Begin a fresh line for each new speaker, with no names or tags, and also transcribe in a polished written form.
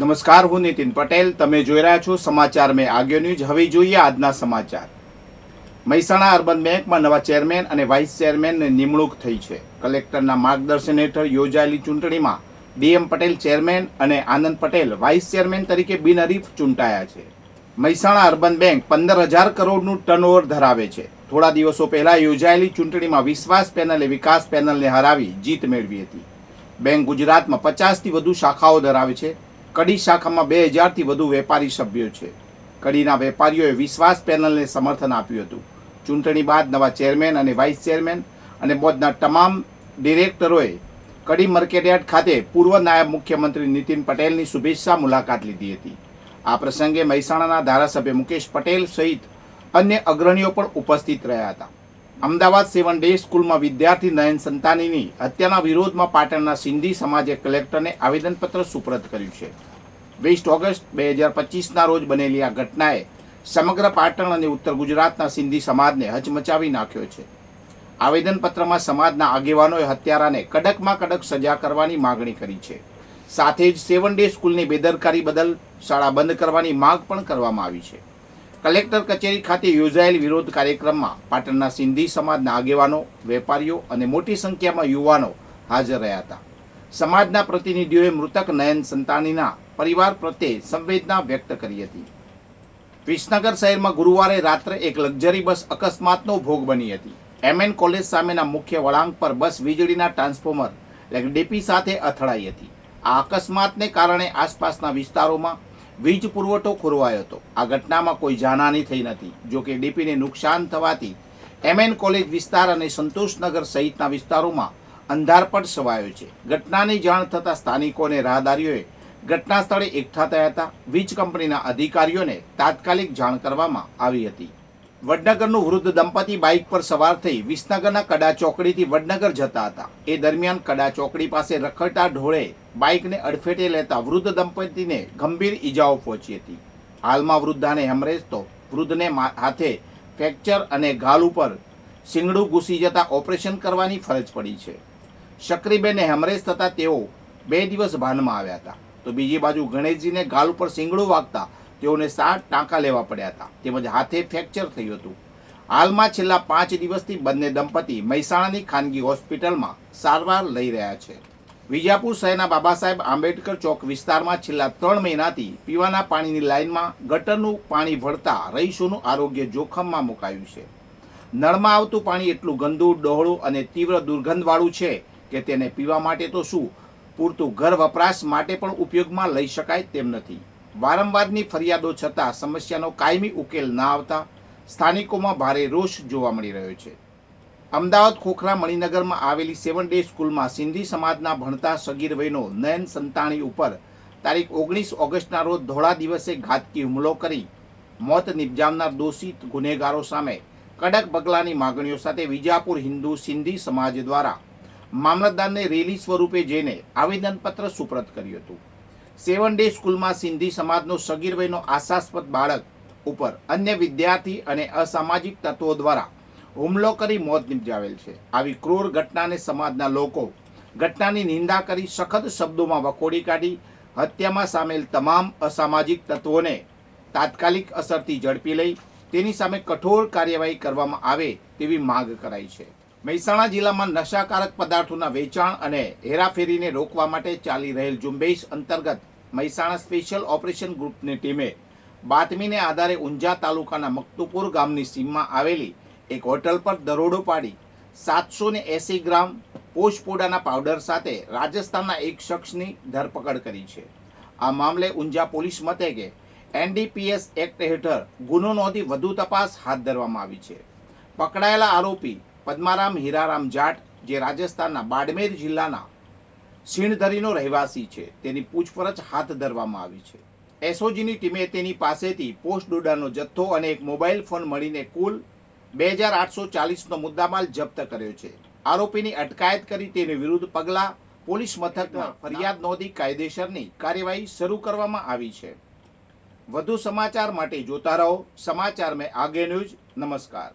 નમસ્કાર, હું નીતિન પટેલ. તમે જોઈ રહ્યા છો સમાચાર મેં આગળ ન્યૂઝ. હવે જોઈએ આજના સમાચાર. મહેસાણા અર્બન બેંકમાં નવા ચેરમેન અને વાઇસ ચેરમેનની નિમણૂક થઈ છે. કલેક્ટરના માર્ગદર્શન હેઠળ યોજાયેલી ચૂંટણીમાં ડીએમ પટેલ ચેરમેન અને આનંદ પટેલ વાઇસ ચેરમેન તરીકે બિનહરીફ ચૂંટાયા છે. મહેસાણા અર્બન બેંક 15,000 કરોડનું ટર્નઓવર ધરાવે છે. થોડા દિવસો પહેલા યોજાયેલી ચૂંટણીમાં વિશ્વાસ પેનલે વિકાસ પેનલને હરાવી જીત મેળવી હતી. બેંક ગુજરાતમાં 50થી વધુ શાખાઓ ધરાવે છે. કડી શાખામાં 2,000થી વધુ વેપારી સભ્યો છે. કડીના વેપારીઓએ વિશ્વાસ પેનલને સમર્થન આપ્યું હતું. ચૂંટણી બાદ નવા ચેરમેન અને વાઇસ ચેરમેન અને બોર્ડના તમામ ડિરેક્ટરોએ કડી માર્કેટયાર્ડ ખાતે પૂર્વ નાયબ મુખ્યમંત્રી નીતિન પટેલની શુભેચ્છા મુલાકાત લીધી હતી. આ પ્રસંગે મહેસાણાના ધારાસભ્ય મુકેશ પટેલ સહિત અન્ય અગ્રણીઓ પણ ઉપસ્થિત રહ્યા હતા. અમદાવાદ 7 ડે સ્કૂલમાં વિદ્યાર્થી નયન સંતાનીની હત્યાના વિરોધમાં પાટણના સિંધી સમાજે કલેક્ટરને આવેદનપત્ર સુપરત કર્યું છે. 20 ઓગસ્ટ 2025ના રોજ બનેલી આ ઘટનાએ સમગ્ર પાટણ અને ઉત્તર ગુજરાતના સિંધી સમાજને હચમચાવી નાખ્યો છે. આવેદનપત્રમાં સમાજના આગેવાનોએ હત્યારાને કડકમાં કડક સજા કરવાની માગણી કરી છે. સાથે જ 7 ડે સ્કૂલની બેદરકારી બદલ શાળા બંધ કરવાની માંગ પણ કરવામાં આવી છે. કલેક્ટર કચેરી ખાતે યોજાયેલ વિરોધ કાર્યક્રમમાં પાટણના સિંધી સમાજના આગેવાનો, વેપારીઓ અને મોટી સંખ્યામાં યુવાનો હાજર રહ્યા હતા. સમાજના પ્રતિનિધિઓએ મૃતક નયન સંતાનીના પરિવાર પ્રત્યે સંવેદના વ્યક્ત કરી હતી. વિસનગર શહેરમાં ગુરુવારે રાત્રે એક લક્ઝરી બસ અકસ્માતનો ભોગ બની હતી. એમએન કોલેજ સામેના મુખ્ય વળાંક પર બસ વીજળીના ટ્રાન્સફોર્મર ડીપી સાથે અથડાઈ હતી. આ અકસ્માતને કારણે આસપાસના વિસ્તારોમાં વીજ પુરવઠો ખોરવાયો હતો. આ ઘટનામાં કોઈ જાનહાની થઈ નથી. જોકે ડીપીને નુકસાન થવાથી એમએન કોલેજ વિસ્તાર અને સંતોષનગર સહિતના વિસ્તારોમાં અંધારપટ છવાયો છે. ઘટનાની જાણ થતાં સ્થાનિકો અને રાહદારીઓએ ઘટના સ્થળે એકઠા થયા હતા. વીજ કંપનીના અધિકારીઓને તાત્કાલિક જાણ કરવામાં આવી હતી. વડનગરનું વૃદ્ધ દંપતી બાઇક પર સવાર થઈ વિસનગરના કડા ચોકડીથી વડનગર જતા હતા. એ દરમિયાન કડા ચોકડી પાસે રખડતા ઢોળે બાઇકને અડફેટે લેતા વૃદ્ધ દંપતીને ગંભીર ઈજાઓ પહોંચી હતી. હાલમાં વૃદ્ધાને હેમરેજ તો વૃદ્ધને હાથે ફ્રેક્ચર અને ગાલ ઉપર શીંગડું ઘૂસી જતા ઓપરેશન કરવાની ફરજ પડી છે. શકરીબેનને હેમરેજ થતા તેઓ 2 દિવસ ભાનમાં આવ્યા હતા. તો બીજી બાજુ ગણેશજીને ગાલ ઉપર શીંગડું વાગતા તેઓને 7 ટાંકા લેવા પડ્યા હતા. તેમજ હાથે ફ્રેક્ચર થયું હતું. હાલમાં છેલ્લા 5 દિવસથી બંને દંપતી મહેસાણાની ખાનગી હોસ્પિટલમાં સારવાર લઈ રહ્યા છે. વિજાપુર શહેરના બાબા સાહેબ આંબેડકર ચોક વિસ્તારમાં છેલ્લા 3 મહિનાથી પીવાના પાણીની લાઇનમાં ગટરનું પાણી ભળતા રહીશોનું આરોગ્ય જોખમમાં મુકાયું છે. નળમાં આવતું પાણી એટલું ગંદુ, ડહોળું અને તીવ્ર દુર્ગંધવાળું છે કે તેને પીવા માટે તો શું, પૂરતું ઘર વપરાશ માટે પણ ઉપયોગમાં લઈ શકાય તેમ નથી. વારંવારની ફરિયાદો છતાં સમસ્યાનો કાયમી ઉકેલ ના આવતા સ્થાનિકોમાં ભારે રોષ જોવા મળી રહ્યો છે. અમદાવાદ ખોખરા મણિનગરમાં આવેલી 7 ડે સ્કૂલમાં સિંધી સમાજના ભણતા સગીર વયનો નયન સંતાણી ઉપર તારીખ 19 ઓગસ્ટના રોજ ધોળા દિવસે ઘાતકી હુમલો કરી મોત નિપજાવનાર દોષિત ગુનેગારો સામે કડક પગલાંની માગણીઓ સાથે વિજાપુર હિન્દુ સિંધી સમાજ દ્વારા મામલતદારને રેલી સ્વરૂપે જઈને આવેદનપત્ર સુપ્રત કર્યું હતું. 7 ડે સ્કૂલમાં સિંધી સમાજનો સગીર વયનો આશાસ્પદ બાળક ઉપર અન્ય વિદ્યાર્થી અને અસામાજિક તત્વો દ્વારા હુમલો કરી મોત નિપજાવેલ છે. આવી ક્રૂર ઘટનાને સમાજના લોકો ઘટનાની નિંદા કરી સખત શબ્દોમાં વખોડી કાઢી હત્યામાં સામેલ તમામ અસામાજિક તત્વોને તાત્કાલિક અસરથી ઝડપી લઈ તેની સામે કઠોર કાર્યવાહી કરવામાં આવે તેવી માંગ કરાઈ છે. મહેસાણા જિલ્લામાં નશાકારક પદાર્થોના વેચાણ અને હેરાફેરીને રોકવા માટે ચાલી રહેલ ઝુંબેશ અંતર્ગત મહેસાણા સ્પેશિયલ ઓપરેશન ગ્રુપની ટીમે બાતમીને આધારે ઊંઝા તાલુકાના મકતુપુર ગામની સીમમાં આવેલી એક હોટલ પર દરોડો પાડી 780 ગ્રામ પોષપોડાના પાવડર સાથે રાજસ્થાનના એક શખ્સની ધરપકડ કરી છે. આ મામલે ઊંઝા પોલીસ મથકે એનડીપીએસ એક્ટ હેઠળ ગુનો નોંધી વધુ તપાસ હાથ ધરવામાં આવી છે. પકડાયેલા આરોપી પદ્મારામ હીરારામ જાટ, જે રાજસ્થાનના બાડમેર જિલ્લાના સિણધરીનો રહેવાસી છે, તેની પૂછપરછ હાથ ધરવામાં આવી છે. એસઓજીની ટીમે તેની પાસેથી પોસ્ટ ડોડાનો જથ્થો અને એક મોબાઈલ ફોન મળીને કુલ 2,840નો મુદ્દામાલ જપ્ત કર્યો છે. આરોપીની અટકાયત કરી તેની વિરુદ્ધ પગલા પોલીસ મથકમાં ફરિયાદ નોંધી કાયદેસરની કાર્યવાહી શરૂ કરવામાં આવી છે. વધુ સમાચાર માટે જોતા રહો સમાચાર મેં આગે ન્યૂઝ. નમસ્કાર.